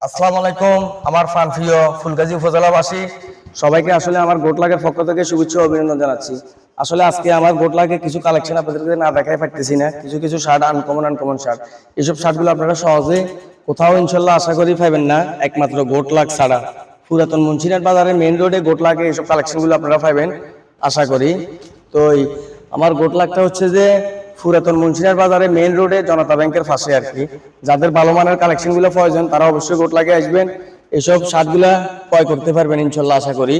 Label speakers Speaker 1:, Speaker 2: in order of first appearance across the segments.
Speaker 1: আসসালামু আলাইকুম আমার প্রাণপ্রিয় ফুলগাজী উপজেলাবাসী সবাইকে আসলে আমার গোটলাকের পক্ষ থেকে শুভেচ্ছা ও অভিনন্দন জানাচ্ছি। আসলে আজকে আমার গোটলাকে কিছু কালেকশন আপনাদেরকে না দেখাই পারতেছি না, কিছু কিছু শার্ট আনকমন শার্ট। এইসব শার্টগুলো আপনারা সহজে কোথাও ইনশাল্লাহ আশা করি পাবেন না, একমাত্র গোটলাক ছাড়া। পুরাতন মুন্সিরহাট বাজারে মেইন রোডে গোটলাকে এইসব কালেকশনগুলো আপনারা পাবেন আশা করি। তো আমার গোটলাকটা হচ্ছে যে পুরাতন মুন্সিরহাট বাজারে মেইন রোডে জনতা ব্যাংকের পাশে আর কি। যাদের ভালো মানের কালেকশনগুলো প্রয়োজন তারা অবশ্যই গোটলাকে আসবেন, এসব শার্টগুলা ক্রয় করতে পারবেন ইনশাল্লাহ আশা করি।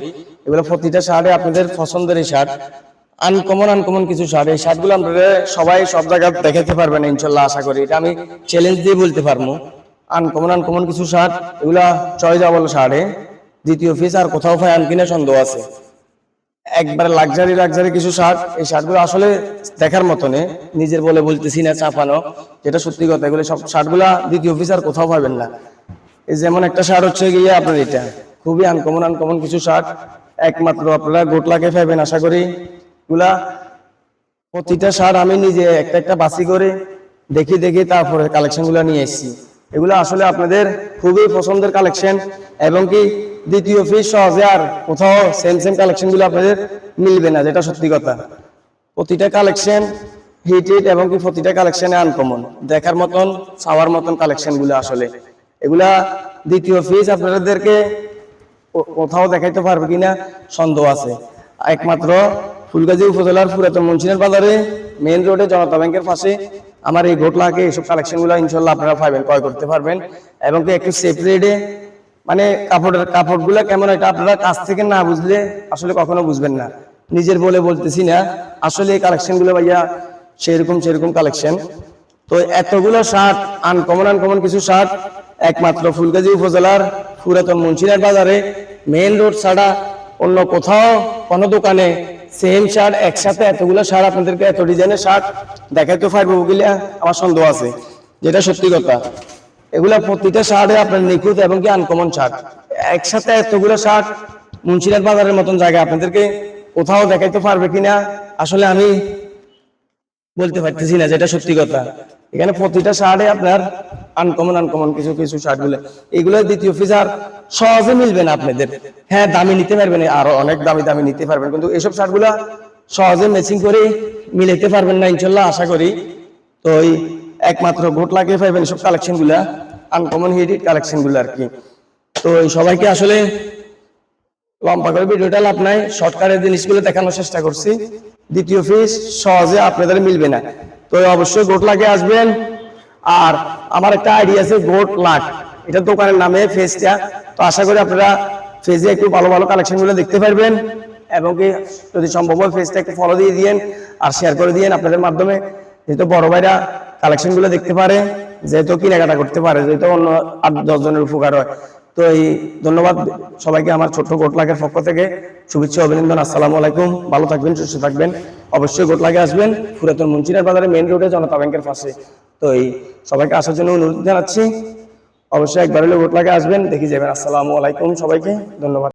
Speaker 1: এগুলো প্রতিটা শার্টে আপনাদের পছন্দের এই শার্ট, আনকমন কিছু শার্ট। এই শার্টগুলো আপনারা সবাই সব জায়গায় দেখাতে পারবেন ইনশাল্লাহ আশা করি, এটা আমি চ্যালেঞ্জ দিয়ে বলতে পারবো। আনকমন কিছু শার্ট, এগুলা চয়েজেবল শার্টে দ্বিতীয় পিস আর কোথাও পাই কিনা সন্দেহ আছে। একবার লাক্সারি কিছু শার্ট, এই শার্টগুলো আসলে দেখার মতনে, নিজের বলে বলতেছি না, চাপানো, যেটা সত্যি কথা। এগুলো সব শার্টগুলা দ্বিতীয় পিস আর কোথাও পাবেন না। এই যেমন একটা শার্ট হচ্ছে গিয়ে আপনার এটা খুবই আনকমন কিছু শার্ট, একমাত্র আপনারা গোটলাকে পাবেন আশা করি। এগুলা প্রতিটা শার্ট আমি নিজে একটা বাছি করে দেখি তারপরে কালেকশন গুলা নিয়ে এসেছি। এগুলো আসলে আপনাদের খুবই পছন্দের কালেকশন, এবং কি দ্বিতীয় পিস সহজে আর কোথাও সেম কালেকশন গুলো আপনাদের মিলবে না, যেটা সত্যি কথা। প্রতিটা কালেকশন হিট এবং কি প্রতিটা কালেকশনে আনকমন, দেখার মতন, চাওয়ার মতন কালেকশন গুলো আসলে। এগুলা দ্বিতীয় পিস আপনাদেরকে কোথাও দেখাইতে পারবে কিনা সন্দেহ আছে। একমাত্র ফুলগাজী উপজেলার পুরাতন মুন্সিরহাট বাজারে মেইন রোডে জনতা ব্যাংকের পাশে আমার এই গোটলাকে এইসব কালেকশন গুলো ইনশাল্লাহ আপনারা পাবেন, ক্রয় করতে পারবেন। এবং কি একটু সেফ রেটে, মানে কাপড়গুলো কেমন, এটা আপনারা কাছ থেকে না বুঝলে আসলে কখনো বুঝবেন না। নিজের বলে বলতেছি না, আসলে এই কালেকশন গুলো ভাইয়া সেরকম কালেকশন। তো এতগুলো শার্ট, আনকমন কিছু শার্ট একমাত্র ফুলগাজী উপজেলার পুরাতন মুন্সিরহাট বাজারে মেইন রোড ছাড়া অন্য কোথাও কোনো দোকানে সেম শার্ট একসাথে এতগুলো শার্ট আপনাদেরকে, এত ডিজাইনের শার্ট দেখাইতে পারবো বলে আমার সন্দেহ আছে, যেটা সত্যি কথা। এগুলা প্রতিটা শার্টে আপনার নিখুঁত এবং কি আনকমন শার্ট। একসাথে এতগুলো শার্ট মুন্সিরহাট বাজারের মতন জায়গায় আপনাদেরকে কোথাও দেখাইতে পারবে কিনা আসলে আমি বলতে পারতেছি না, যেটা সত্যি কথা। এখানে প্রতিটা শার্টে আপনার আনকমন কিছু শার্ট গুলো, এগুলো দ্বিতীয় পিস আর সহজে মিলবে না আপনাদের। হ্যাঁ, দামি নিতে পারবেন, আরো অনেক দামি নিতে পারবেন, কিন্তু এইসব শার্ট গুলা সহজে ম্যাচিং করে মিলাইতে পারবেন না ইনশাল্লাহ আশা করি। তো একমাত্র গোটলাকে পাইবেন এসব কালেকশন গুলা, আনকমন হিট কালেকশন গুলো আর কি। তো সবাইকে আসলে লম্বা করে ভিডিওটা লাভ নাই, শর্টকাটের জিনিসগুলো দেখানোর চেষ্টা করছি। দ্বিতীয় পিস সহজে আপনাদের মিলবে না, তো অবশ্যই গোটলাকে আসবেন। আর আমার একটা আইডিয়া আছে গোটলাক, এটা দোকানের নামে ফেজটা। তো আশা করি আপনারা ফেজে একটু ভালো কালেকশন গুলো দেখতে পারবেন, এবং কি যদি সম্ভব হয় ফেজটা একটু ফলো দিয়ে দিয়েন আর শেয়ার করে দিয়েন আপনাদের মাধ্যমে, যেহেতু বড় ভাইরা কালেকশন গুলো দেখতে পারে, যেহেতু কেনাকাটা করতে পারে, যেহেতু অন্য 8-10 জনের উপকার হয়। তো ধন্যবাদ সবাইকে আমার ছোট্ট গোটলাকের পক্ষ থেকে শুভেচ্ছা অভিনন্দন। আসসালামু আলাইকুম, ভালো থাকবেন, সুস্থ থাকবেন। অবশ্যই গোটলাকে আসবেন, পুরাতন মুন্সিরহাট বাজারে মেইন রোডে জনতা ব্যাংকের পাশে। তো সবাইকে আসার জন্য অনুরোধ জানাচ্ছি, অবশ্যই একবার হলে গোটলাকে আসবেন, দেখে যাবেন। আসসালামু আলাইকুম, সবাইকে ধন্যবাদ।